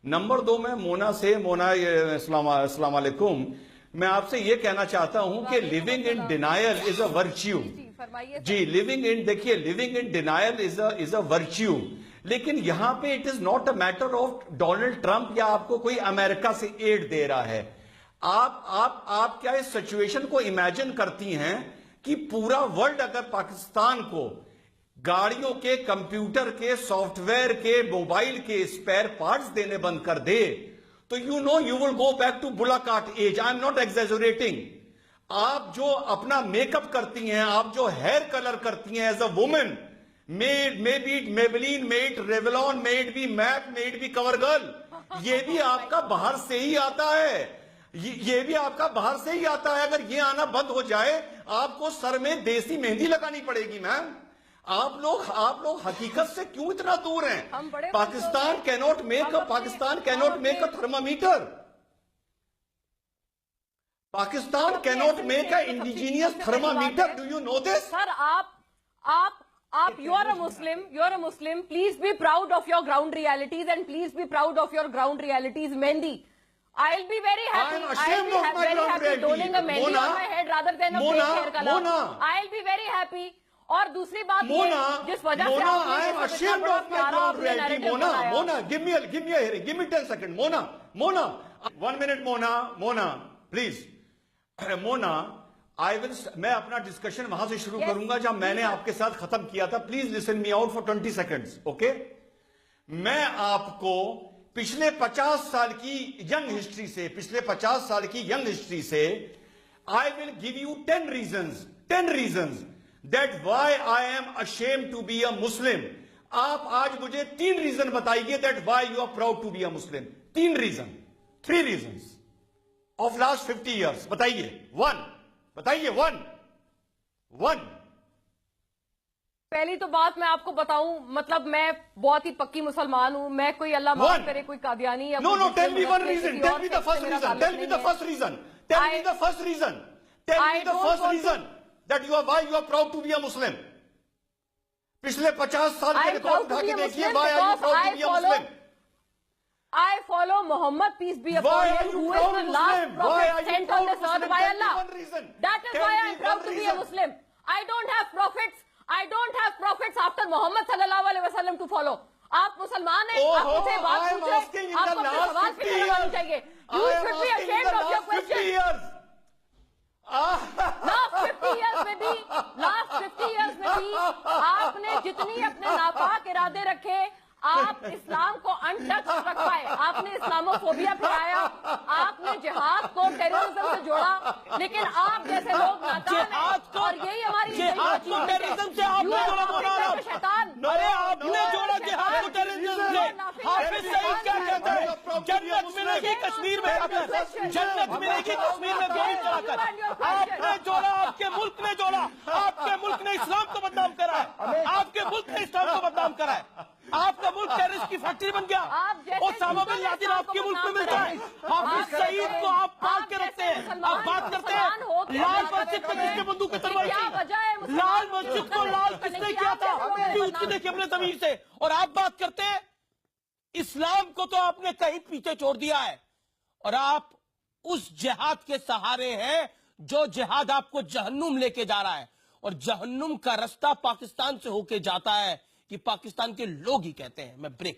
Number 2 में मोना से अस्सलाम वालेकुम। मैं आपसे ये कहना चाहता हूं कि living in denial is a virtue. जी, living in denial is a virtue. लेकिन यहां पे it is not a matter of Donald Trump या आपको कोई अमेरिका से एड दे रहा है। आप क्या इस सिचुएशन को इमेजिन करती हैं कि पूरा वर्ल्ड अगर पाकिस्तान को गाड़ियों के, कंप्यूटर के, सॉफ्टवेयर के, मोबाइल के स्पेयर पार्ट्स देने बंद कर दे तो you will go back to bullock cart age. I am not exaggerating. आप जो अपना मेकअप करती हैं, आप जो हेयर कलर करती हैं as a women, may be Maybelline, may it Revlon, may it be MAC, may it be cover girl, ये भी आपका बाहर से ही आता है। ये भी आपका बाहर से ही आता है। अगर ये आना बंद हो जाए, आपको सर में देसी मेहंदी लगानी पड़ेगी मैम। आप लोग हकीकत से क्यों इतना दूर हैं? Pakistan cannot make a thermometer. Pakistan cannot make a indigenous thermometer. Do you know this? Sir, you are a Muslim. Please be proud of your ground realities and please be proud of your ground realities, Mehndi. I'll be very happy. I am ashamed of my ground reality. Doling a Mehndi on my head rather than a fake hair color. I'll be very happy. और दूसरी बात जिस वजह से I am ashamed of my ground reality. Mona, give me a hearing. Give me 10 seconds. Mona, 1 minute. Mona, please. Mona, मैं अपना discussion वहां से शुरू करूंगा जहां मैंने आपके साथ खत्म किया था। Please listen me out for 20 seconds, okay? मैं आपको पिछले 50 साल की यंग हिस्ट्री से I will give you 10 reasons that why I am ashamed to be a Muslim. आप आज मुझे 3 रीजन बताइए that why you are proud to be a Muslim. 3 reasons of last 50 years. बताइए। one. पहली तो बात मैं आपको बताऊं, मतलब मैं बहुत ही पक्की मुसलमान हूं। मैं कोई अल्लाह माफ करे कोई कादियानी या No, tell me one reason. Tell me the first reason that why you are proud to be a Muslim. पिछले 50 साल के रिकॉर्ड उठा के देखिए, why are you proud to be a Muslim? I follow Muhammad, peace be upon him, who is the last prophet sent on this earth by Allah. That is why I am proud to be a Muslim. I don't have prophets after Muhammad sallallahu alaihi wasallam to follow. आप मुसलमान हैं, आप मुझे बात पूछे, आपको अपने सवाल फिर करवाना चाहिए. You should be ashamed of your question. Last 50 years में भी आपने जितनी अपने नापाक इरादे रखे, आप इस्लाम को अनटच रख पाए। आपने इस्लामोफोबिया फैलाया, आपने जिहाद को टेररिज्म से जोड़ा, लेकिन आप जैसे लोग नाकाम हैं और यही हमारी जिहाद को टेररिज्म से आपने जोड़ा। शैतान, अरे आपने जोड़ा जिहाद को टेररिज्म से। हाफिज सईद क्या कहता है? जन्नत मिलेगी कश्मीर में आकर, जन्नत मिलेगी कश्मीर में गोली चलाकर। आपने जोड़ा, आपके मुल्क ने जोड़ा, आपके मुल्क ने इस्लाम को बदनाम करा है, आपके मुल्क ने इस्लाम को बदनाम करा है। आपका मुल्क टेररिस्ट की फैक्ट्री बन गया। ओसामा बिन लादेन आपके मुल्क में मिलता है। हाफिज सईद को आप पाल के रखते हैं। आप बात करते हैं लाल मस्जिद पर किसने बंदूक चलवाई थी? लाल मस्जिद को लाल किसने किया था? पूछ देखिए अपने जमीन से। और आप बात करते हैं इस्लाम को तो आपने कहीं पीछे छोड़ दिया है और आप उस जिहाद के सहारे हैं जो जिहाद आपको जहन्नुम लेके जा रहा है। और जहन्नुम का रास्ता पाकिस्तान से होके जाता है कि पाकिस्तान के लोग ही कहते हैं। मैं ब्रेक